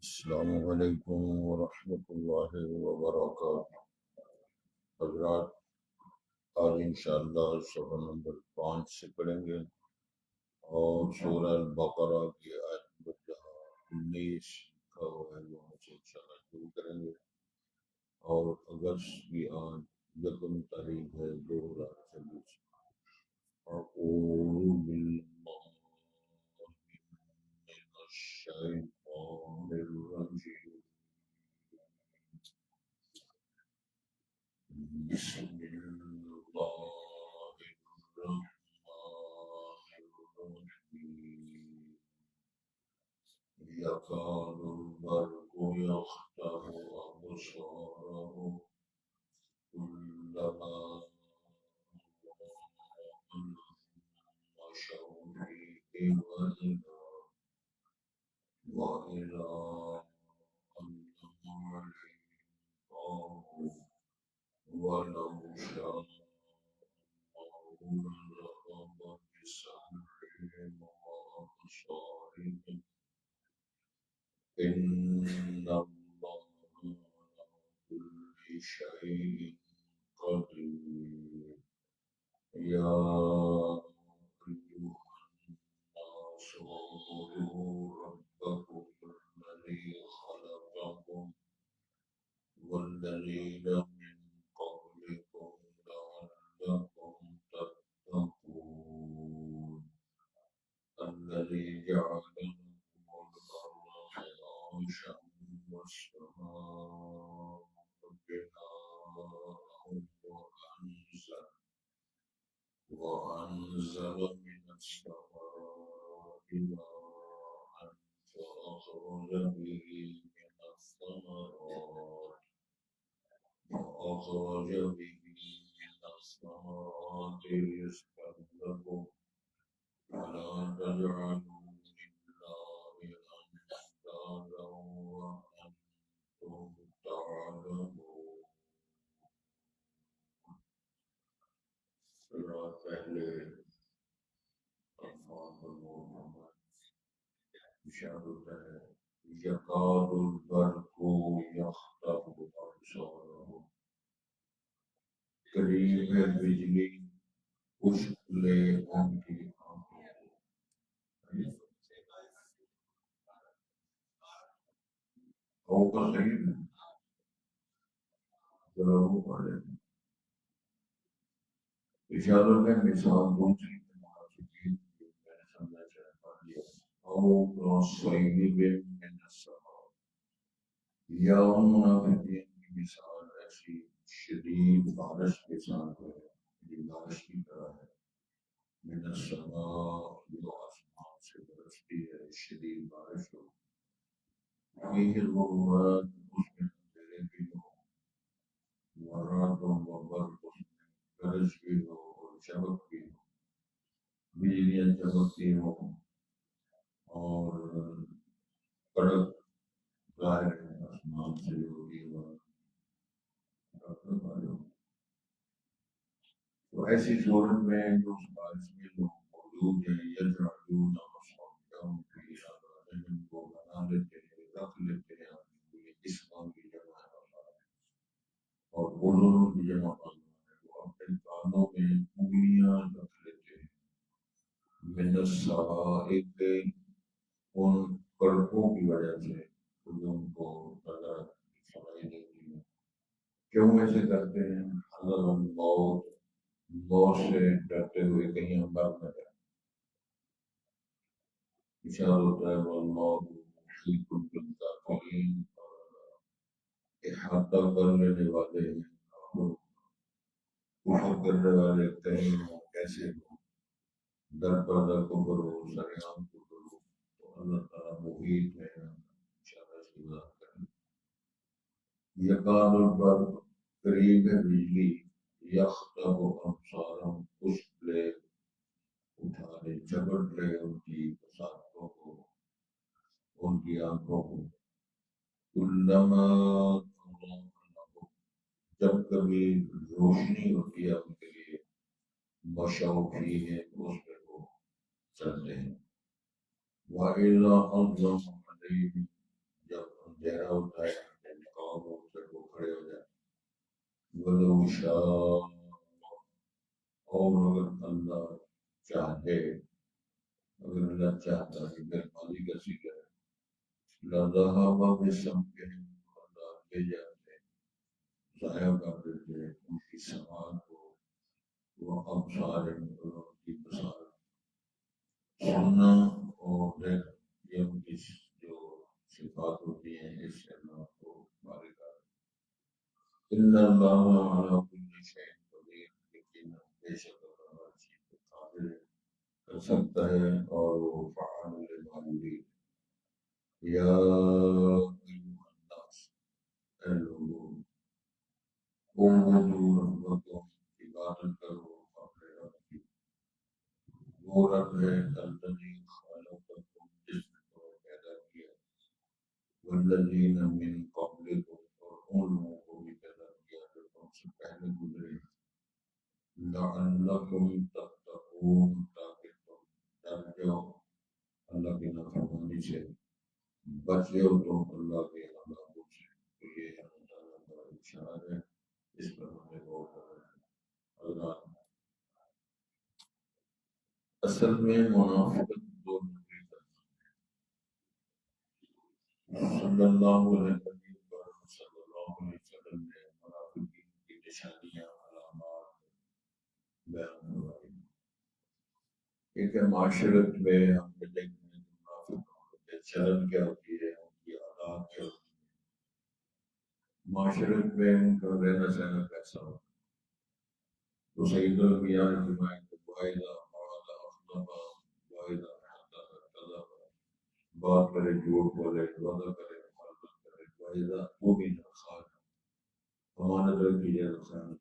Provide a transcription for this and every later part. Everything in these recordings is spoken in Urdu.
السلام علیکم ورحمۃ اللہ وبرکاتہ حضرات، آج انشاءاللہ صفحہ نمبر 5 سے پڑھیں گے اور سورہ البقرہ کی آیت نمبر جہاں 19 لکھا ہوا ہے وہاں سے انشاءاللہ شروع کریں گے۔ اور اگست کی آج یکم تاریخ ہے 2024۔ اعوذ باللہ من الشیطان الرجیم، بسم اللہ الرحمن الرحیم، یکاد البرق یخطف أبصارهم كلما مشوا فيه وإذا أظلم عليهم قاموا ولو شاء الله لذهب بسمعهم وأبصارهم إن الله على كل شيء قدير۔ يا أيها الناس اعبدوا ربكم الذي خلقكم والذين من قبلكم لعلكم تتقون، الذي جعل لكم الأرض فراشا والسماء بناء وأنزل من السماء ماء فأخرج به من الثمرات رزقا لكم فلا تجعلوا لله أندادا وأنتم تعلمون۔ پہلے الفاظ محمد اشارہ ہوتا ہے، یکاد البرق یخطف أبصارهم، قریب ہے بجلی خشک لے ان کی آنکھوں کو۔ اور کا صحیح ہے ضرور پڑھے۔ اشارہ میں مثال دوسری منافقین کی میں نے سمجھا چاہے پڑھ لیا، او صحیح من السماء، یا ان منافقین کی مثال ایسی شدید بارش کے ساتھ ہے، یہ بارش کی طرح ہے، من السماء جو آسمان سے برستی ہے شدید بارش ہو، فیہ ظلمات اس میں اندھیرے بھی ہو، ورعد و برق اس میں گرج بھی ہو اور چمک بھی ہو، بجلیاں چمکتی ہو اور کڑک ظاہر ہے آسمان سے ہوگی اور تو ایسی صورت میں جو اس بارش میں لوگ موجود ہیں یجعلون اصابعهم فی آذانہم، کو بنا لیتے ہیں رکھ لیتے ہیں اسماء کی جمع ہے اور اذن کی جمع ہے، وہ اپنے کانوں میں انگلیاں رکھ لیتے ہیں، من الصواعق ان کڑکوں کی وجہ سے ان کو نظر سنائی دیتی ہے۔ کیوں ایسے کرتے ہیں؟ حذر الموت، موت سے ڈرتے ہوئے کہیں ہم مر نہ جائیں۔ اشارہ ہوتا ہے والموت محیط بالکافرین، احاطہ کر لینے والے ہیں، کفر کرنے والے کہیں ہوں کیسے ہوں، در پردہ کفر ہو سریعان کفر ہو، تو اللہ تعالیٰ محیط میں انشاءاللہ اس کی وضاحت کریں۔ یکاد البرق قریب ہے بجلی، یخطف ابصارهم خشک لے اٹھا لے جھپٹ لے ان کی بساطوں کو، ان کی آنکھوں کو، کلما جب کبھی روشنی ہوتی ہے ان کے لیے، مشوا فیہ اس پہ وہ چلتے ہیں، وَإِذَا أَظْلَمَ عَلَيْهِمْ جب چہرہ اٹھائے قوم پھر وہ کھڑے ہو جائے ولو شاء اور اگر اللہ چاہتے اگر اللہ چاہتا کہ مہربانی کا ذکر لذہب بسمعہم اللہ لے جاتے ضائع کر دیتے ان کی سماعت کو وہ ابصارہم اور ان کی بصارت سننا اور دیکھنا یہ ان کی جو صفات ہوتی ہیں اس سے اللہ کو مالک ان اللہ علی کل شیء قدیر یقینا بے شک اللہ ہر چیز کو قادر ہے کر سکتا ہے اور وہ فعال لما یرید یا ایھا الناس اے لوگوں اعبدوا ربکم عبادت کرو اپنے رب کی وہ رب ہے الذی خلقکم جس نے تمہیں پیدا کیا والذین من قبلکم اور ان لوگوں کو بھی پیدا کیا جو تم سے پہلے گزرے لعلکم تتقون تاکہ تم ڈر جاؤ اللہ کی نافرمانی سے بچ جاؤ تم اللہ کے عذابوں سے تو یہ اللہ تعالیٰ کا ارشاد ہے اس پر ہمیں غور کرنا ہے حضرات اصل میں منافقت دو نمبری صلی اللہ علیہ وسلم صلی اللہ علیہ وسلم نے منافقین کی نشانیاں علامات بیان کروائی ایک ہے معاشرت میں ہم نے دیکھتے ہیں کہ منافقوں کے چلن کیا ہوتی ہے ان کی عادات کیا ہوتی ہے معاشرت میں ان کا رہنا سہنا کیسا ہوتا ہے تو سید الانبیاء نے فرمایا کہ وَإِذَا قَالَ أَخْلَفَ وَإِذَا حَدَّثَ كَذَبَ بات کرے جھوٹ بولے وعدہ کرے مخالفت کرے وَإِذَا اؤْمِنَ خَانَ امانت رکھی جائے خیانت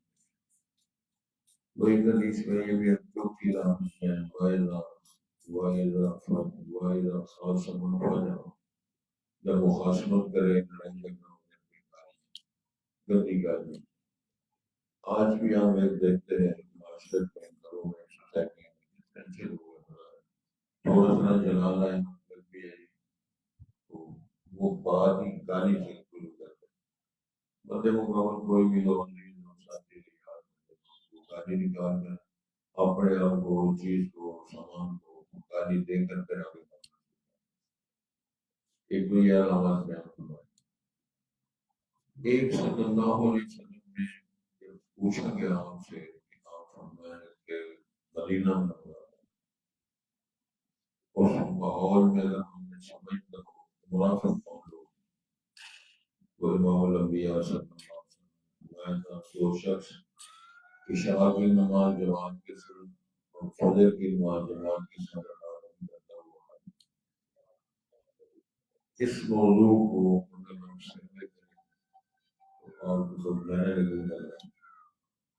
وہی حدیث میں یہ بھی چوتھی رات ہے وَإِذَا خَاصَمَ فَجَرَ جب مخاصمت کرے لڑائی جھگڑا ہو گندی گالی آج بھی ہم ایک دیکھتے ہیں معاشرت میں گھروں میں سوسائٹی میں کس طرح سے لوگ تھوڑا سا جلانا ہے مطلب بھی ہے تو وہ بات ہی گالی سے شروع کرتے بندے مقابل کوئی بھی لوگ نہیں ساتھی وہ گالی نکال کر اپنے آپ کو چیز کو سامان کو گالی دے کر پھر آگے بڑھنا ایک تو یہ علامات بیان کروائی ایک صلی اللہ علیہ وسلم نے پوچھا گیا آپ سے کہ آپ فرمائیں کہ مدینہ منورہ اس ماحول میں اگر ہم نے سمجھتا ہو منافق کون لوگ وہ امام الانبیاء صلی اللہ علیہ وسلم فرمایا تھا جو شخص عشاء کی نماز جماعت کے ساتھ اور فجر کی نماز جماعت کے ساتھ ادا نہیں کرتا ہوا اس موضوع کو اگر ہم سمجھ کریں تو آپ کو سمجھانے لگے گا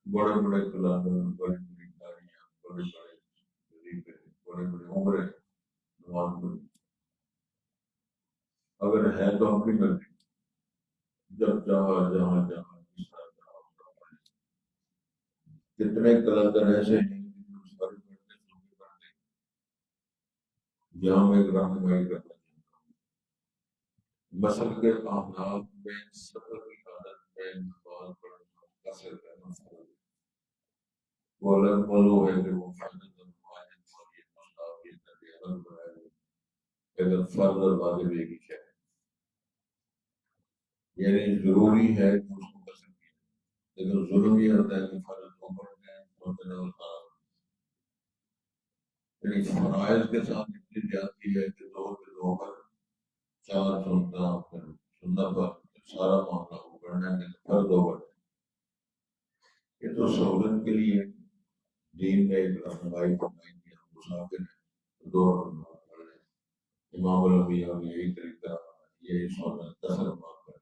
بڑے بڑے کلاکار بڑی بڑی گاڑیاں بڑے بڑے وظیفے بڑے بڑے عمرے نماز پڑھی اگر ہے تو ہم بھی کرتے جب چاہا جہاں جہاں جس طرح چاہا کتنے کلندر ایسے ہیں جو سارے پڑھتے سوکھے پڑھتے جہاں میں ایک رہنمائی کرنا چاہتا ہوں مسل کے احناف میں سفر کی حالت میں نماز پڑھنا قصر کرنا فرض ہے وہ الگ موضوع ہے کہ وہ فرض واجب اور یہ مستحب یہ کرے الگ بنایا ہے اگر فرض اور واجب ایک ہی ہے یعنی ضروری ہے کہ اس کو قصر کیا لیکن ظلم یہ ہوتا ہے کہ فرض دو پڑھتے ہیں متنوع خراب یعنی فرائض کے ساتھ اتنی زیادتی ہے کہ دو کے دو پر چار سننا پھر سننا پر سارا معاملہ وہ کرنا ہے کہ فرض دو پڑھتے ہیں یہ تو سہولت کے لیے دین نے ایک رہنمائی فرمائی کہ ہم مسافر ہیں دو رکعت پڑھ لیں امام الانبیاء بھی یہی طریقہ یہی سنت قصر معاف کر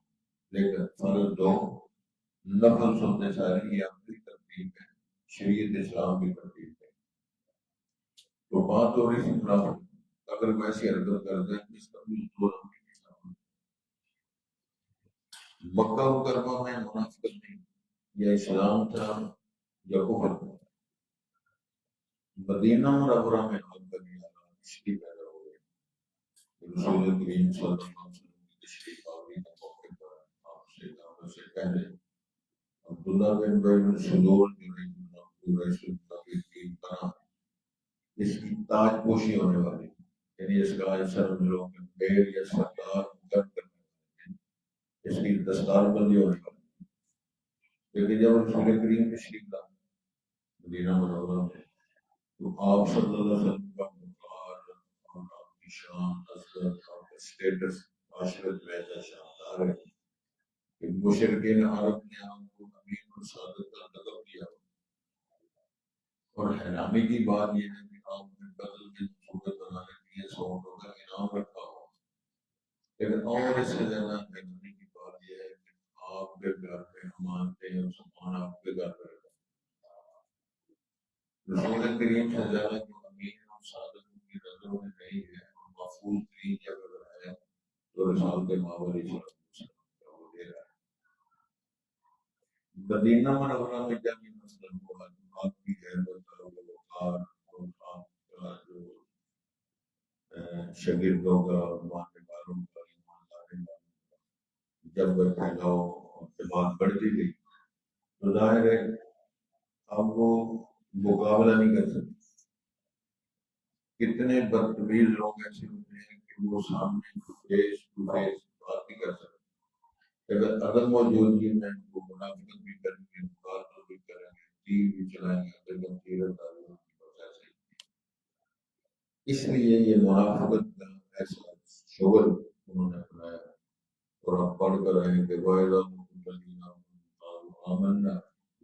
لیکن فرض دو نفل سنتے ساری یہ اپنی ترتیب ہے شریعت اسلام کی ترتیب ہے تو بات ہو رہی تھی منافق اگر ویسی حرکت کرتے ہیں اس کا بھی دو نمبر کی اسلام مکہ مکرمہ میں منافقت نہیں یا اسلام تھا یا کفر تھا مدینہ منورہ میں حال کا یہ حالات اس لیے پیدا ہو گئے رسول کریم صلی اللہ علیہ وسلم کی تشریف آوری کا پہلے عبداللہ بن ابی بن سلول جو رئیس المنافقین بنا، اس کی تاج پوشی ہونے والی، یعنی اس کا سر لوگ پیر یا سردار گرد کرنے والے، اس کی دستار بندی ہونے والی۔ لیکن جب رسول کریم تشریف لائے مدینہ منورہ میں، تو آپ صلی اللہ علیہ وسلم کا مقام اور آپ کی شان، عظمت اور اسٹیٹس معاشرت میں ایسا شاندار ہے کہ مشرکین عرب نے آپ کو امین اور صادق کا لقب دیا، اور حیرانی کی بات یہ ہے کہ آپ نے قتل کی صورت بنانے کے لیے 100 کا انعام رکھا ہو، لیکن اور اس سے زیادہ حیرانی کی بات یہ ہے کہ آپ کے گھر میں امانتیں اور سامان آپ کے گھر میں رکھا۔ رسول کریم سے زیادہ جو امین اور صادق ان کی نظروں میں نہیں ہے اور محفوظ ترین جگہ ہے تو رسالت ماحول وہ دے رہا ہے۔ مدینہ منورہ میں جب یہ مسئلہ ہوا تو آپ کی غیرت اور وقار اور آپ کا جو شاگردوں کا، ماننے والوں کا، ایمان لانے والوں کا جب پھیلاؤ اور دماغ بڑھتی گئی تو ظاہر ہے اب وہ مقابلہ نہیں کر سکتے۔ کتنے بدتمیز لوگ ایسے ہوتے ہیں کہ وہ سامنے فیس ٹو فیس بات نہیں کر سکتے، اگر عدم موجودگی میں وہ منافقت بھی کریں گے، مقابلہ بھی کریں گے، ٹی وی بھی چلائیں گے، لیکن سیرت تعلیم کی وجہ سے۔ اس لیے یہ منافقت کا ایسا شغل انہوں نے اپنایا اور آپ پڑھ کر رہے ہیں کہ وَإِذَا لَقُوا الَّذِينَ آمَنُوا آمَنَّا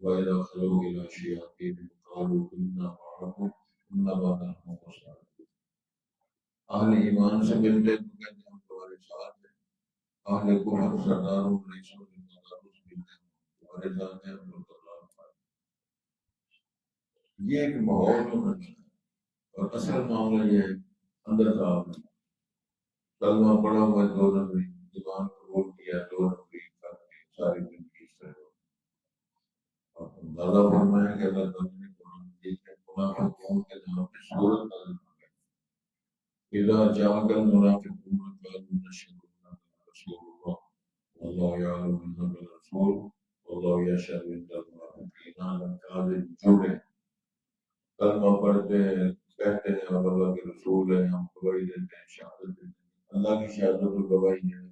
وَإِذَا خَلَوْا إِلَىٰ شَيَاطِينِهِمْ قَالُوا إِنَّا مَعَكُمْ إِنَّمَا نَحْنُ مُسْتَهْزِئُونَ۔ اہل ایمان سے ملتے تو کہتے ہیں ہم تمہارے ساتھ ہیں، اہل کفر سرداروں رئیسوں مداروں سے ملتے ہیں تمہارے ساتھ ہیں، ہم لوگ یہ ایک ماحول انہوں نے، اور اصل معاملہ یہ ہے اندر صاحب نے کلمہ پڑا ہوا ہے 2 نمبری، ایمان قبول کیا 2 نمبری، ساری زندگی اس طرح اور اندازہ فرمایا کہ اللہ تعالیٰ نے قرآن مجید میں منافقوں کے نام پہ سورت نازل فرمائی، اذا جاءك المنافقون قالوا نشهد انك لرسول الله والله يعلم انك لرسول والله يشهد ان المنافقين لكاذبون۔ کلمہ پڑھتے ہیں، کہتے ہیں ہم اللہ کے رسول ہیں، ہم گواہی دیتے ہیں، شہادت دیتے ہیں، اللہ کی شہادت اور گواہی ہے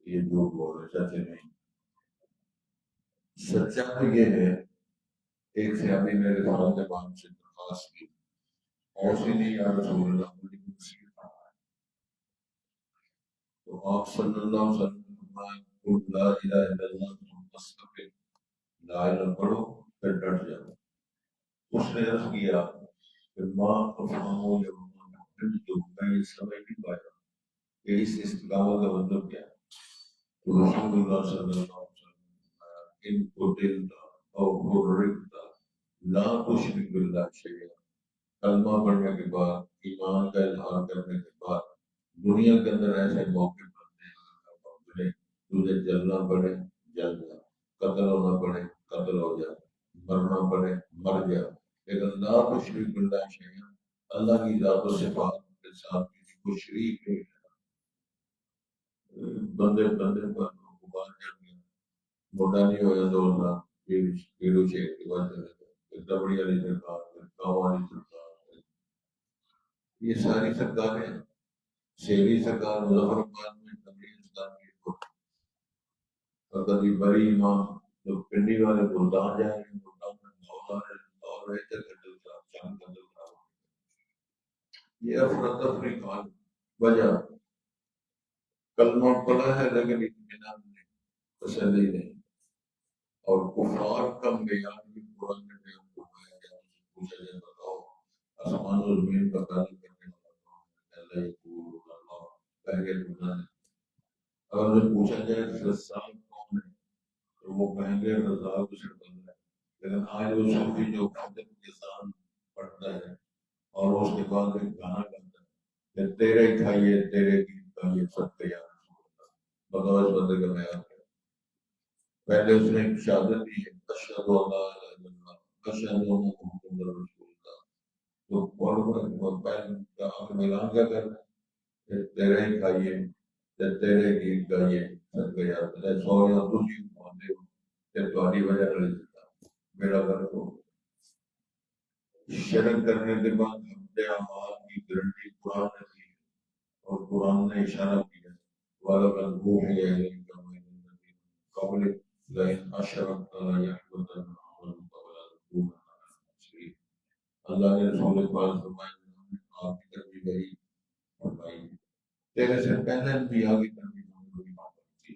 یہ جھوٹ بول رہے، سچے نہیں۔ سچا تو یہ ہے، ایک صحابی نے رسالت پاک سے درخواست کی، اوصنی یا رسول اللہ، مجھے نصیحت فرمائیں۔ تو آپ صلی اللہ علیہ وسلم نے فرمایا قل لا الہ الا اللہ ثم استقم، لا الہ پڑھو پھر ڈٹ جاؤ۔ اس نے عرض کیا کہ ماں افہمو یا میں یہ سمجھ نہیں پایا کہ اس استقامت کا مطلب کیا ہے۔ تو رسول اللہ صلی اللہ علیہ وسلم نے فرمایا ان قتلت او حرقت لا تشرک باللہ شیئا، کلمہ پڑھنے کے بعد، ایمان کا اظہار کرنے کے بعد دنیا کے اندر ایسے موقع بنتے ہیں تجھے جلنا پڑے جل جا، قتل ہونا پڑے قتل ہو جا، مرنا پڑے مر جا، لیکن لا تشرک باللہ شیئا، اللہ کی ذات و صفات کے ساتھ کسی کو شریک نہیں ہے۔ بندے پر غبار چڑھ گیا، موٹا نہیں ہوا 2 سال، پیڑو شیخ کی بات کرے، دبڑی والی سرکار، گاؤں والی سرکار، یہ ساری سرکاریں، شیری سرکار مظفر آباد میں دبڑی سرکار کی، اور کبھی بڑی امام جو پنڈی والے ملتان جائیں گے، ملتان میں اور رہتے قتل کا چاند قتل کا، یہ افراتفری کا وجہ کلمہ پڑھا ہے لیکن اطمینان نہیں، تسلی نہیں، اور کفار کا معیار بھی قرآن نے بیان فرمایا ہے۔ پوچھا جائے بتاؤ آسمان و زمین کا خالق کرنے والا کون ہے؟ اللہ یقول اللہ، کہہ کے گناہ ہے۔ اگر انہیں پوچھا جائے رزاق کون ہے تو وہ کہیں گے رزاق اسے بندہ ہے، لیکن آج وہ صوفی جو ختم کے ساتھ پڑھتا ہے اور اس کے بعد ایک گانا گاتا ہے کہ تیرے کھائیے تیرے گیت گائیے سب تیار، بتاؤ اس بندے کا معیار ہے۔ پہلے اس نے شہادت دی ہے اشہد ان لا الہ الا اللہ اشہد ان محمد رسول اللہ، تو پڑھ پہلے آپ اعلان کیا کرنا ہے کہ تیرے ہی کھائیے تیرے گیت گائیے سب تیار، سو یا تجھی مانتے ہو کہ تمہاری وجہ نہیں دیتا میرا گھر ہو شرک کرنے کے بعد ہمارے اعمال کی گارنٹی قرآن نے دی ہے اور قرآن نے اشارہ کیا وَلَقَدْ أُوحِيَ إِلَيْكَ وَإِلَى الَّذِينَ مِن قَبْلِكَ لَئِنْ أَشْرَكْتَ لَيَحْبَطَنَّ عَمَلُكَ وَلَتَكُونَنَّ مِنَ الْخَاسِرِينَ۔ اللہ نے رسول پاک فرمایا آپ کی طرف وہی فرمائی تیرے سے پہلے انبیاء کی طرف وہی فرمائی تھی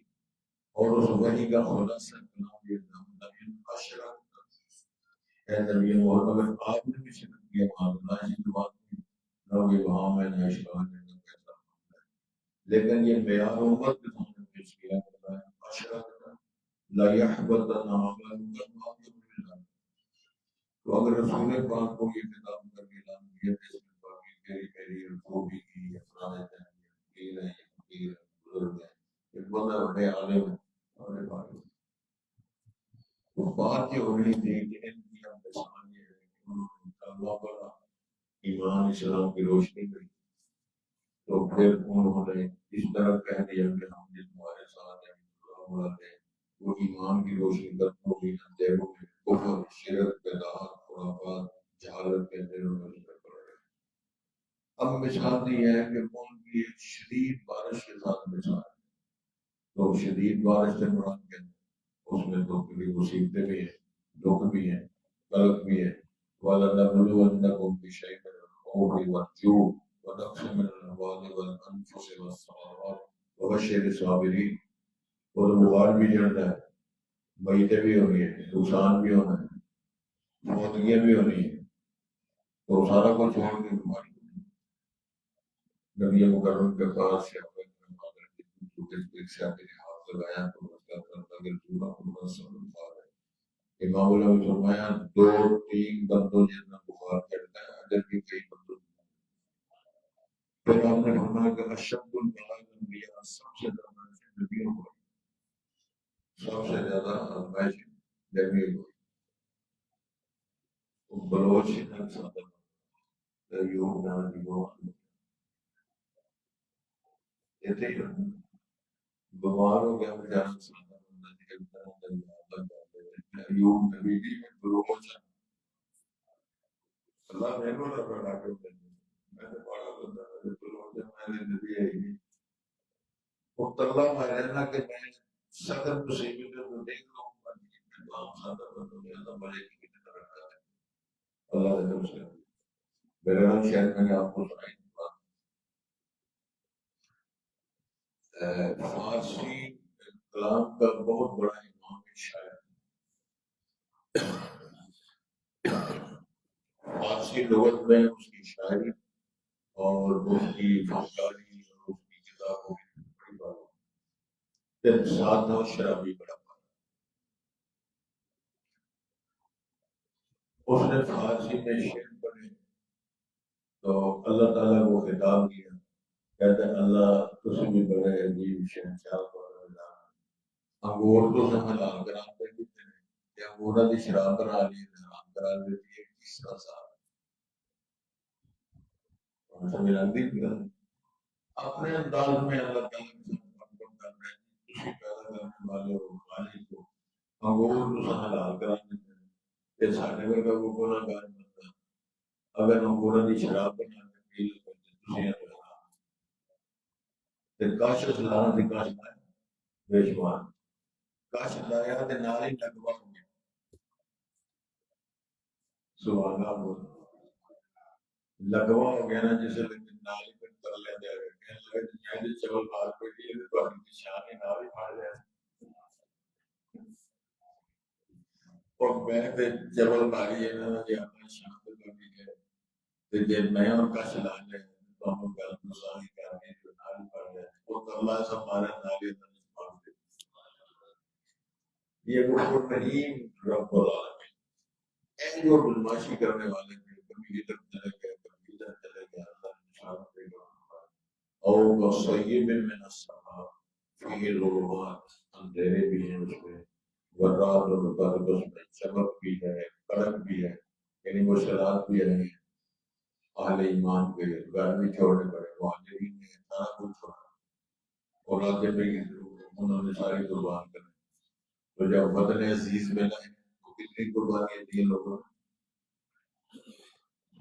اور اس وحی کا خلاصہ کلام یہ تھا لئن اشرکت اے نبی محمد اگر آپ نے بھی شرک کیا معاملہ ایسی تو بات نہیں نہ بھی وہاں میں نے اشرکت نے کیسا لیکن یہ معیار امت کے سامنے پیش کیا گیا ہے اشرکت لا يحبطن عملك وما يعمل تو اگر رسول پاک کو یہ خطاب کر کے اعلان کیا کہ اس میں باقی تیری میری خوبی کی افراد ہیں فقیر ہیں فقیر ہیں بزرگ ہیں ایک بندہ بڑے عالم ہیں بڑے بھائی تو بات یہ ہو رہی تھی کہ ان کی ہم پہچان یہ ہے کہ انہوں نے اللہ پر ایمان اسلام کی روشنی کی تو پھر انہوں نے اس طرح کہہ دیا کہ ہم جس تمہارے ساتھ ہیں اللہ ہیں وہ ایمان کی روشنی کرتے ہوئے اندھیروں میں کفر شرک بدعات خرافات جہالت کے اندھیروں میں روشنی کر رہے ہیں۔ اب مثال یہ ہے کہ ان کی ایک شدید بارش کے ساتھ مثال ہے تو شدید بارش سے مراد کیا ہے اس میں تو کبھی مصیبتیں بھی ہیں دکھ بھی ہیں غلط بھی ہیں وَلَنَبْلُوَنَّكُمْ بِشَيْءٍ مِّنَ الْخَوْفِ وَالْجُوعِ وَنَقْصٍ مِّنَ الْأَمْوَالِ وَالْأَنفُسِ وَالثَّمَرَاتِ وَبَشِّرِ الصَّابِرِينَ وہ تو بخار بھی چڑھتا ہے میتیں بھی ہونی ہے نقصان بھی ہونا ہے موتیاں بھی ہونی ہے تو سارا کچھ چھوڑ کے بیماری نبی مکرم کے پاس سے ہاتھ لگایا تو اس کا اگر پورا پورا سب بخار ہے امام اللہ نے فرمایا 2-3 بندوں جتنا بخار چڑھتا ہے اگر بھی کئی بندوں پھر آپ نے فرمایا کہ اشد البلاء الانبیاء سب سے زیادہ نبیوں کو سب سے زیادہ آزمائش نبیوں کو بلوچ نہ ساتھ ایوب نہ دیوان ایسے ہی بیمار ہو گیا بیچارہ سادہ بندہ نکلتا ہے ایوب نبی جی میں بلوچ اللہ میں کو نہ پڑھا کے میں نے پڑھا بندہ میں بلوچ میں نے نبی ہے ہی مطلع میں رہنا کہ میں صدر مصیبت کو دیکھ لوں تمام سادہ بندوں میں اللہ بڑے کی طرح رکھا ہے اللہ نے اس کا میرے نام شاید میں نے آپ کو سنائی فارسی کلام کا بہت بڑا امام شاعر فارسی لغت میں اس کی شاعری اور اس کی فنکاری اور اس کی کتابوں کی بڑی بات پھر سادہ و شرابی بڑا بات اس نے فارسی میں شعر پڑھے تو اللہ تعالیٰ کو خطاب کیا کہتے ہیں اللہ تجھے بھی بڑے عجیب شہنشاہ کو انگور تو سے حلال کراتے دیتے ہیں کہ انگورا دی شراب بنا لی حرام کرا دیتی ہے تیسرا سال سمجھاندی تھی اپنے انداز میں اللہ تعالیٰ کے ساتھ محبت کر رہے ہیں کسی پیدا کرنے والے ہو خالق کو انگور تو سے حلال کرا دیتے ہیں کہ ساڑھے گھر کا وہ گناہ گار بنتا اگر انگورا دی شراب بنا کے پی لیتے تجھے تے کاش لانا دی کاش لائے بے شمار کاش لایا تے نال ہی لگوا ہو گیا سبحان اللہ لگوا ہو گیا نا جسے لیکن نال ہی پھر کر لے جائے گا کہنے لگے جی چول بات کوئی نہیں تو آپ کی شان ہی نال ہی پھاڑ جائے اور میں تے جبل بھاری ہے نا جی اپنا شان تے کر بھی گئے تے جے میں اور کاش لا لے تو ہم گل مساہی کرنے جو نال ہی پھاڑ جائے وہ اللہ سب ہمارا نال ہی پھاڑ دے یہ وہ کریم رب العالمین اے جو بدماشی کرنے والے ہیں کبھی ادھر چلے گئے کبھی ادھر چلے گئے اللہ نے نشان دے گا اور وصیب من السماء فی ظلمات اندھیرے بھی ہیں اس میں ورات اور برق اس میں چمک بھی ہے کڑک بھی ہے یعنی مشکلات بھی رہے ہیں اہل ایمان کے گھر بھی چھوڑنے پڑے مہاجرین نے سارا کچھ چھوڑا اولادیں بھی انہوں نے ساری قربان کریں تو جب وطن عزیز ملا ہے تو کتنی قربانیاں دی لوگوں نے.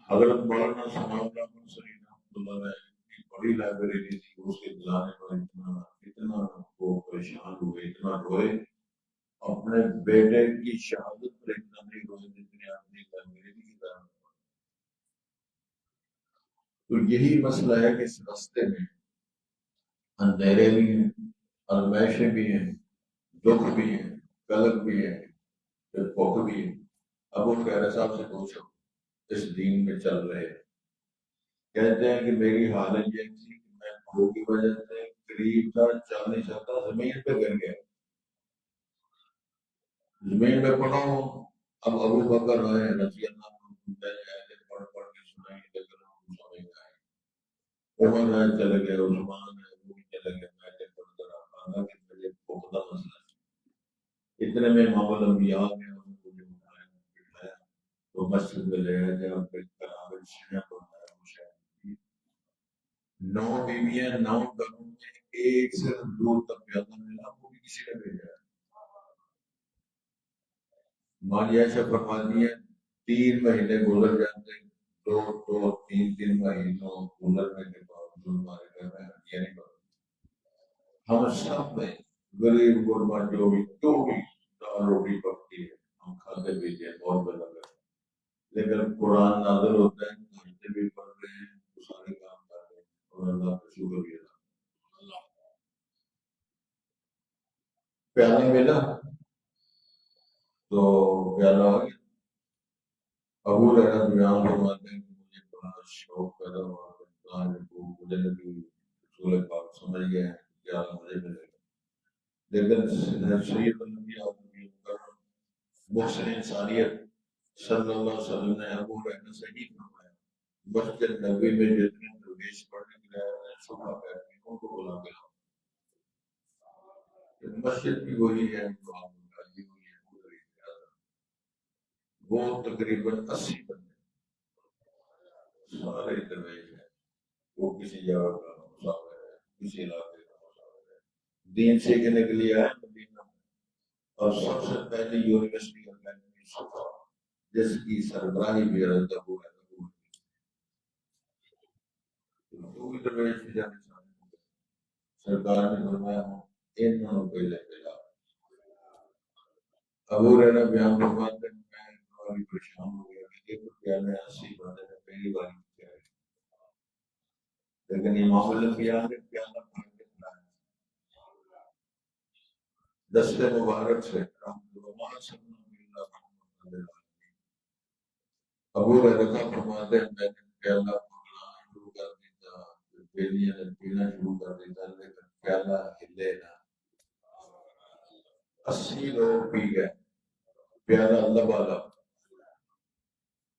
حضرت مولانا ثناء اللہ منصوری رحمۃ اللہ علیہ کی بڑی لائبریری تھی، اس کے گزارنے پر اتنا وہ پریشان ہوئے، اتنا روئے، اپنے بیٹے کی شہادت پر اتنا نہیں روئے جتنے اپنی لائبریری کی طرح. تو یہی مسئلہ ہے کہ اس راستے میں اندھیرے بھی ہیں، ازمائشیں بھی ہیں، دکھ بھی ہیں، قلق بھی ہے، بھوک بھی ہے. ابو خیر صاحب سے پوچھو اس دین میں چل رہے ہیں، کہتے ہیں کہ میری حالت یہ تھی کہ میں بھوک کی وجہ سے قریب تھا 40 سال زمین پہ گر گیا، زمین میں پڑا ہوں. اب ابو بکر آئے رضی اللہ عنہ پڑھ پڑھ کے سنائیں لیکن ہم سمجھ آئے. عمر آئے چلے گئے، عثمان آئے وہ بھی چلے گئے، میں نے پڑھ کر آنا کہ مجھے بہت بڑا مسئلہ ہے. اتنے میں محمد انبیاء نے ان کو جو اٹھایا بٹھایا تو مسجد میں لے آئے جب برابر شیعہ بنایا مشاہد 9 بیویاں 9 گھروں میں ایک سے 2 تک پیدا ملا، وہ بھی کسی نے بھیجا. مالیہ سے فرماتی ہے 3 مہینے گزر جاتے، 3 مہینوں گزرنے کے بعد ہمارے گھر میں ہڈیاں نہیں بنتی. ہم سب میں غریب غربا جو بھی دال روٹی پکتی ہے ہم کھاتے پیتے ہیں بہت بڑا ہے. لیکن قرآن نازل ہوتا ہے، گھنٹے بھی پڑھ رہے ہیں، سارے کام کر رہے ہیں اور اللہ کا شکر بھی ادا. پیالہ ملا تو پیالہ آ گیا. ابو ہریرہ بیان فرماتے ہیں کہ مجھے بڑا شوق پیدا ہوا، مجھے نبی رسول پاک سمجھ گئے ہیں کیا مجھے ملے گا. لیکن سید النبی محسن انسانیت صلی اللہ علیہ وسلم نے ابو ہریرہ سے ہی فرمایا مسجد نبوی میں جتنے درویش پڑھنے کے لیے آئے ہیں صبح پہر میں ان کو بلا کے لاؤ. مسجد بھی وہی ہے جو آپ نے ہوئی ہے، وہ تقریباً 80 بندے سارے درویش ہیں. وہ کسی جگہ کا مسافر ہے، کسی علاقے کا مسافر ہے، دین سیکھنے کے لیے آئے مدینہ میں. اور سب سے پہلی یونیورسٹی اکیڈمی صفا جس کی سربراہی بھی حضرت ابو ہریرہ وہ بھی درویش کی جانے چاہتے. سرکار نے فرمایا ہوں ان کو لے کے جاؤ. ابو ہریرہ بیان فرماتے ہیں میں بڑی پریشان ہو گیا کہ ایک روپیہ میں 80 بندے نے پہلی بار کیا ہے. لیکن امام الانبیاء نے پیالہ بھر کے پلایا دست مبارک سے. ابو ہریرہ فرماتے ہیں میں نے پیالہ پکڑنا شروع کر دیتا، بیلیاں نے پینا شروع کر دیتا لیکن پیالہ ہلے نہ. 80 لوگ پی گئے، پیالہ اللہ والا.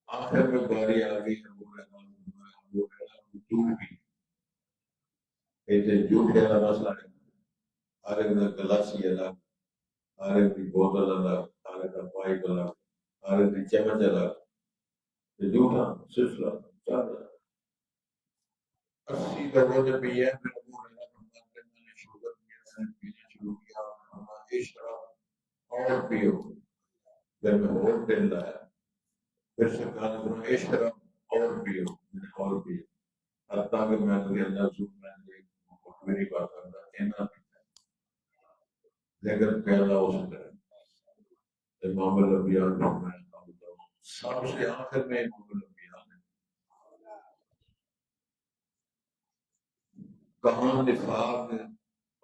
آخر میں باری آ گئی ابو ہریرہ تو بھی ایسے جھوٹے والا مسئلہ ہے. ہر ایک کا گلاسی الگ، ہر ایک کی بوتل الگ، ہر ایک کا پائپ الگ، ہر ایک کی چمچ الگ. جھوٹا سلسلہ چل رہا ہے. 80 لوگوں نے پیے. پھر ابو ہریرہ فرماتے ہیں میں نے شوگر کیا، میں نے پینا شروع کیا. اشرب اور پیو. پھر میں اور دل لایا، پھر سرکار نے فرمایا اشرب اور پیو، میں نے اور پیو. حتیٰ کہ میں کبھی اللہ سب میں میری بات کرتا اتنا پیتا لیکن پیالہ اس طرح امام الانبیاء نے فرمایا سب سے آخر میں امام الانبیاء نے کہاں نفاق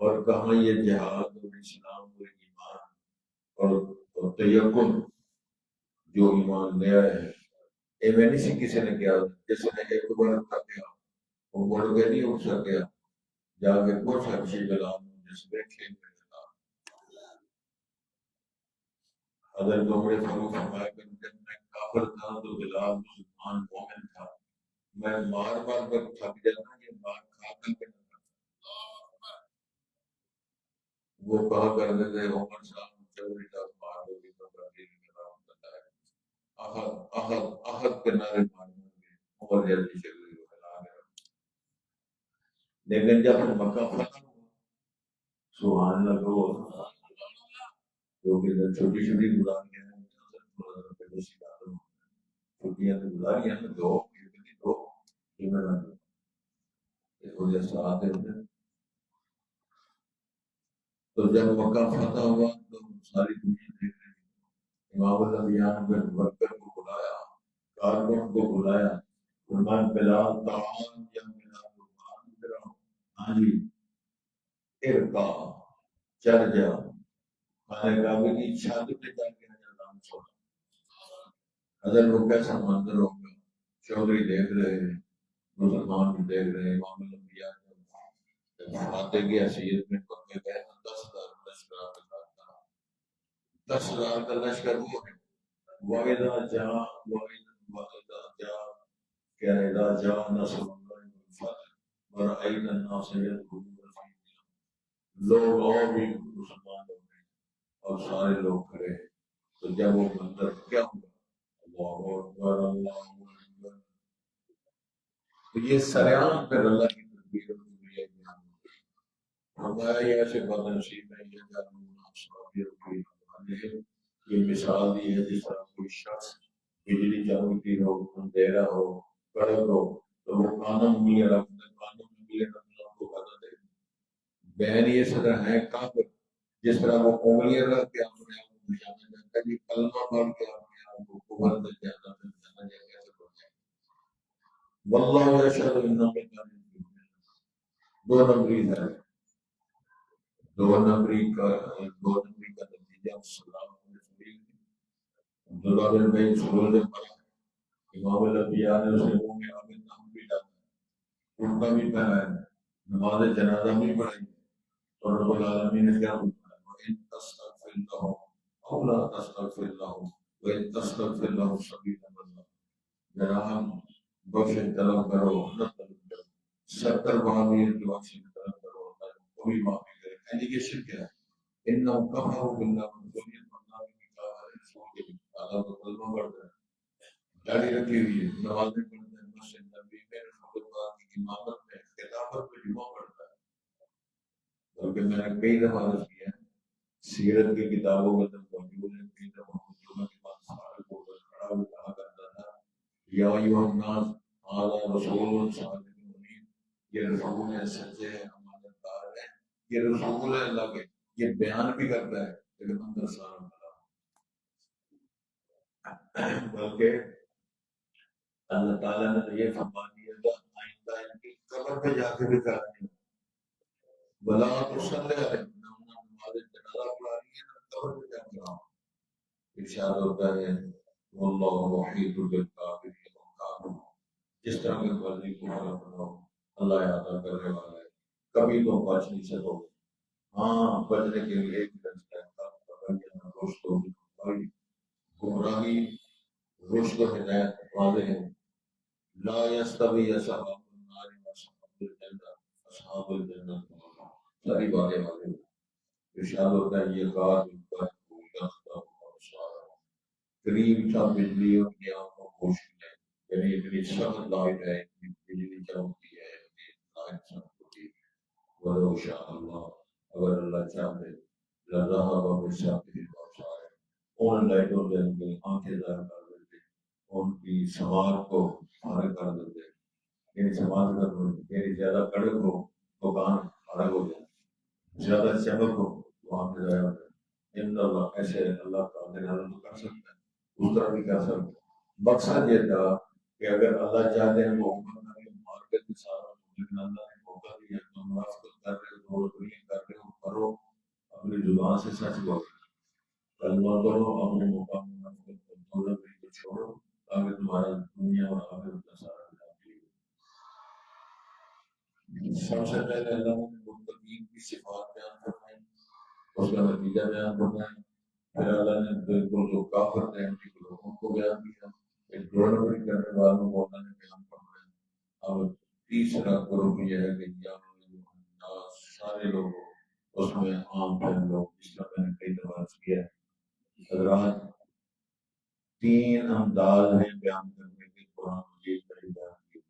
اور کہاں یہ جہاد اور اسلام اور ایمان اور تیقن جو ایمان نیا ہے یہ میں نہیں کسی نے کیا. جس نے ایک بار تک کیا وہ بڑھ کے نہیں اٹھ سکیا جا کے کچھ اچھی بلا جس بیٹھے حضرت عمر فاروق فرمایا کہ جب میں کافر تھا تو بلال مسلمان مومن تھا. میں مار مار کر تھک جاتا یہ مار کھا کر کے وہ کہا کرتے تھے عمر صاحب چوری کا مار ہوگی تو برادری کا نام بتا ہے احد احد احد کے نعرے مارنے گے عمر جلدی چل گئی ہلا گیا. لیکن جب مکہ فتح ہوا سبحان اللہ جو کہ چھوٹی چھوٹی گزاری ہیں چھٹیاں تو گزاری ہیں دو اس وجہ سے آتے تھے. تو جب مکہ فتح ہوا تو ساری دنیا دیکھ رہی تھی. امام الانبیاء نے ورکر کو بلایا، کارکن کو بلایا، فرمایا بلال تعال یا بلال قربان، ہاں جی ارکا چڑھ جا. خانہ کعبے کی چھت پہ جا کے نام سنا. حضرت کو کیسا منظر ہوگا، چودھری دیکھ رہے ہیں، مسلمان بھی دیکھ رہے ہیں. امام الانبیاء فاتح کی حیثیت میں پکے گئے 10,000 لشکر کے ساتھ تھا. 10,000 کا لشکر وہ ہے. وَإِذَا جَاءَ کہ اذا جاء نصر اللہ والفتح ورأيت الناس يدخلون في دين الله، لوگ اور بھی مسلمان ہو گئے اور سارے لوگ کھڑے ہیں. تو جب وہ منظر کیا ہوا، اللہ اکبر اللہ اکبر، تو یہ سریعان پر اللہ کی تدبیر ہوئی. ہمارا یہ ایسے بد نصیب ہے یہ مثال دی ہے جس طرح کوئی شخص بجلی چمکتی ہو، اندھیرا ہو، کڑک ہو تو وہ کانوں میں ملے رکھتا ہے، کانوں میں ملے رکھنا کو بتا دے. بہن یہ طرح ہے کافر، جس طرح وہ انگلیاں رکھ کے اپنے آپ کو بچانا چاہتا ہے، کلمہ پڑھ کے اپنے آپ کو کفر سے جاتا ہے، جانا کیسے ہو جائے. واللہ یشہد انهم لکاذبون. دو نمبری ہے، دو نمبری کا نتیجہ سلام عبداللہ بن بھائی سرور نے پڑھا. امام الانبیاء نے اسے منہ میں آمین نام بھی ڈالا، اٹھنا بھی پہنایا، نماز جنازہ بھی پڑھائی. اور رب العالمین نے کیا فرمایا، وَإِن تَسْتَغْفِرْ لَهُمْ أَوْ لَا تَسْتَغْفِرْ لَهُمْ وَإِن تَسْتَغْفِرْ لَهُمْ 70 مرة، جناب بخش طلب کرو نہ طلب کرو، 70 بار بھی بخش طلب کرو کوئی معافی کرے. انڈیکیشن کیا ہے، انہم کفروا باللہ والنبی رسول کے تعالیٰ کو کلمہ پڑھتا ہے، داڑھی رکھی ہوئی ہے، نمازیں پڑھتا ہے، مسجد نبی میں رسول اللہ کی امامت میں خلافت میں جمعہ پڑھتا ہے. بلکہ میں نے کئی دفعہ عرض کیا ہے، سیرت کی کتابوں میں تو موجود ہے، کئی دفعہ جمعہ کے بعد سارے کو کھڑا ہو کہا کرتا تھا یا ایھا الناس ھذا رسول صادق امین، یہ رسول ہے، سچے ہیں، امانت دار ہے، یہ رسول ہے اللہ کے. یہ بیان بھی کرتا ہے لیکن اندر سارا بھلا. بلکہ اللہ تعالیٰ نے تو یہ فرما دیا تھا آئندہ ان کی قبر پہ جا کے بھی کرانی بلا تصلی علیہم، نہ انہوں نے نماز جنازہ پڑھانی ہے نہ قبر پہ جا کے کرنا. ارشاد ہوتا ہے واللہ محیط بالکافرین والکافرون، جس طرح کے مرضی کو حرف بناؤ اللہ احاطہ کرنے والا ہے، کبھی تو بچ نہیں سکو. ہاں بچنے کے لیے ایک رستہ ہے، رشد و گمراہی، رشد و ہدایت واضح ہے. لا یستوی اصحاب النار واصحاب الجنہ، اصحاب الجنہ ساری باتیں واضح ہیں. ارشاد ہوتا ہے یہ بات قریب تھا بجلی اور کی آنکھوں کو روشنی ہے، یعنی اتنی سخت لائٹ ہے، اتنی بجلی چمکتی ہے، اتنی لائٹ چمکتی ہے. ولو شاء اللہ، اگر اللہ چاہتے لذهب بالسابق الابصار، ان لائٹوں سے ان کی آنکھیں ظاہر کر دیتے، ان کی سماعت کو فارغ کر دیتے. یعنی سماعت کر دیتے، یعنی زیادہ کڑک ہو تو کان فارغ ہو جائے، زیادہ چمک ہو تو آنکھ ضائع ہو جائے. ان اللہ ایسے اللہ قادر ہے کر سکتا ہے، اس طرح بھی کر سکتا. مقصد یہ تھا کہ اگر اللہ چاہتے ہیں وہ مارکیٹ میں سارا، لیکن اللہ نے موقع دیا تو منافقت کر رہے ہو، دوڑ کر رہے ہو، کرو اپنی زبان سے سچ بولو، کلمہ کرو، اپنے مقام منافقت کو چھوڑو تاکہ تمہارا دنیا اور آخرت کا سارا سب سے پہلے اللہ نے متقین کی صفات بیان فرمائی، اس کا نتیجہ بیان فرمایا. پھر اللہ نے بالکل جو کافر تھے ان کے لوگوں کو بیان کیا، ایک گورنمنٹ کرنے والوں کو اللہ نے بیان فرمایا. اب تیسرا گروہ یہ ہے کہ سارے لوگ اس میں عام فہم لوگ، جس کا میں نے کئی دفعہ کیا ہے. حضرات 3 انداز ہیں بیان کرنے کے قرآن مجید کا بیان کیا.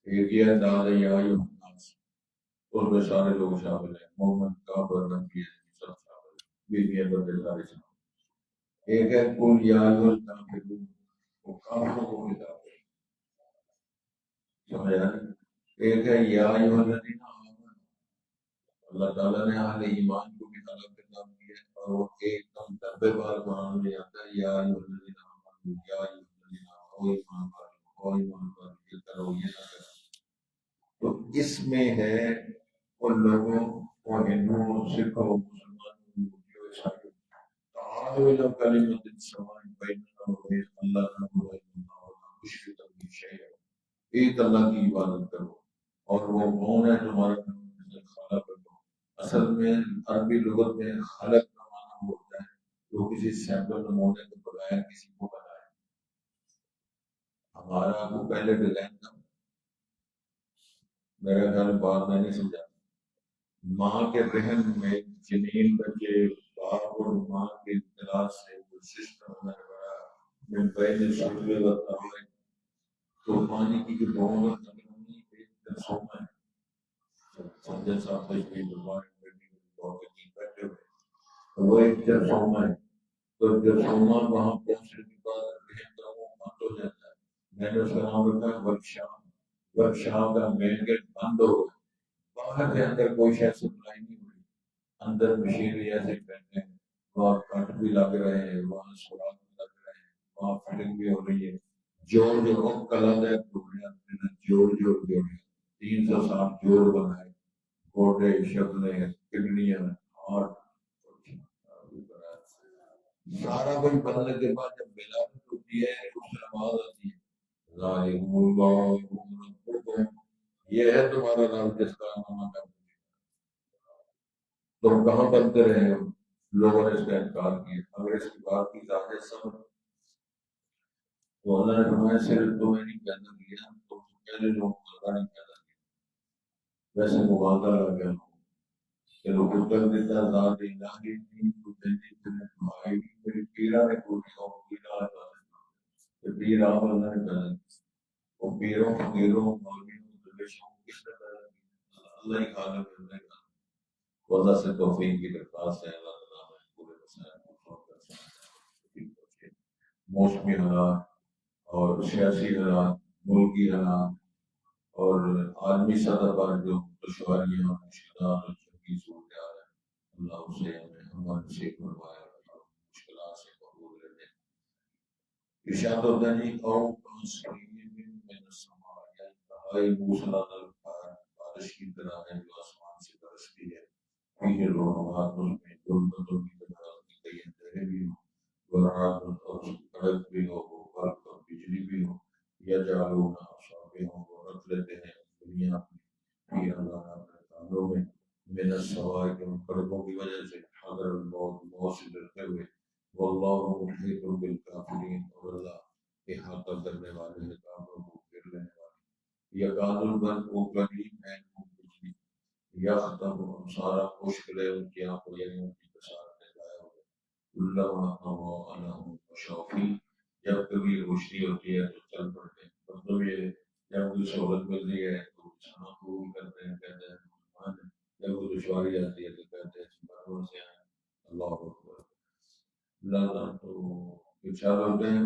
ایک یہ انداز ہے یا الناس، اس میں سارے لوگ شامل ہیں، مومن کافر نبی سب شامل ہیں. بھی یہ بندے سارے سناؤ۔ ایک ہے کل یا ایھا الکافرون، وہ کافروں کو خطاب ہے، سمجھا نہیں؟ ایک ہے یا ایھا الذین آمنوا، اللہ تعالیٰ نے اہل ایمان کو بھی الگ خطاب کیا ہے، اور وہ ایک دم لمبے بار قرآن میں آتا ہے یا ایھا الذین آمنوا، یا ایھا الذین آمنوا، او ایمان والو، او ایمان والو، یہ کرو یہ نہ کرو۔ تو اس میں ہے ان لوگوں کو، ہندوؤں، سکھوں، مسلمانوں، یہودیوں، عیسائیوں، تعالوا الی کلمۃ سواء بیننا وبین اللہ نعبد الا اللہ ولا نشرک به شیئا، ایک اللہ کی عبادت کرو، اور وہ کون ہے تمہارا خالق کرو۔ اصل میں عربی لغت میں خالق کا معنی ہوتا ہے جو کسی سیمپل نمونے کے بغیر کسی کو بنائے۔ ہمارا وہ پہلے ڈیزائن تھا، میرا خیال بات میں نہیں سمجھا، ماں کے رحم میں جنین بچے، باپ اور ماں کے اطلاع سے وہ سسٹم بڑا من بین سلوے و تروے، تو پانی کی جو بہت تکرانی ایک درسوما ہے، سنجے صاحب تشریف فرمائے بہت عجیب بیٹھے ہوئے، وہ ایک درسوما ہے، تو درسوما وہاں پہنچنے کے بعد رحم کا وہ بند ہو جاتا ہے، میں نے اس کا نام رکھا ہے ورکشاپ، ورکشاپ کا مین گیٹ بند ہو گیا، باہر سے اندر کوئی شاید سپلائی نہیں ہو رہی، اندر مشینری ایسے بیٹھے ہیں، وہاں کٹ بھی لگ رہے ہیں، وہاں سوراخ بھی لگ رہے ہیں، وہاں فٹنگ بھی ہو رہی ہے، جوڑ جو کلند ہے جوڑ 360 جوڑ بنائے، گوڈے، شکلیں، کڈنیاں، ہارٹ، سارا کچھ بننے کے بعد جب ولادت ہوتی ہے اس سے نماز آتی ہے، ذالکم اللہ ربکم، یہ ہے تمہارا رب جس کا نام ہے، تم کہاں بنتے رہے ہو؟ لوگوں نے اس کا انکار کیا، اگر اس کی بات کی ظاہر سمجھ تو اللہ نے فرمایا صرف تمہیں نہیں پیدا کیا، تم سے پہلے لوگ اللہ نے پیدا کیا، ویسے مبالغہ لگ گیا کہ لوگ اتر دیتا ذات الہی نہیں تو جنتی تمہیں تمہاری میری پیرا نے پوری اور پیرا کہ پیر آپ اللہ نے پیدا کیا، وہ پیروں فقیروں مولویوں درویشوں کس نے پیدا کیا؟ اللہ ہی خالق ہے، اللہ ہی خالق ہے۔ تو اللہ سے توفیق کی درخواست ہے، اللہ تعالیٰ ہمیں پورے مسائل کو سولو کر سکتے ہیں۔ موسمی حالات اور سیاسی حالات، ملکی حالات اور عالمی سطح پر جو دشواریاں اور مشکلات اور جنگی صورتحال ہے، اللہ اسے ہمیں ہمارے سے فرمائے اور مشکلات سے قبول لیتے ہیں۔ ارشاد ہوتا ہے جی او من السماء، یا انتہائی موسلادھار بارش کی طرح ہے جو آسمان سے برستی ہے، فیہ ظلمات، اس میں ظلمتوں کی طرح کئی اندھیرے بھی ہوں، ورعد اور کڑک بھی ہو، برق اور بجلی بھی ہو، یجعلون اصابعہم، وہ رکھ لیتے ہیں دنیا اپنی فی اللہ اپنے کانوں میں، من السماء کے ان کڑکوں کی وجہ سے، حذر الموت، موت سے ڈرتے ہوئے، واللہ محیط بالکافرین، اور اللہ احاطہ کرنے والے ہے کافروں کو گھیر لینے والے، یکاد البرق، وہ قریب ہے وہ بجلی، یختم سارا مشکل ہے ان کی آنکھوں، یعنی ان کی بصارت ضائع ہو گئی، کلما اضاء لهم مشوا فیہ، جب کبھی روشنی ہوتی ہے تو چل پڑتے ہیں، مطلب یہ جب کوئی سہولت مل رہی ہے تو انسان قبول کرتے ہیں، کہتے ہیں مسلمان ہیں، جب کوئی دشواری آتی ہے تو کہتے ہیں مسلمانوں سے ہیں، اللہ اکبر۔ اللہ تو ارشاد ہوتے ہیں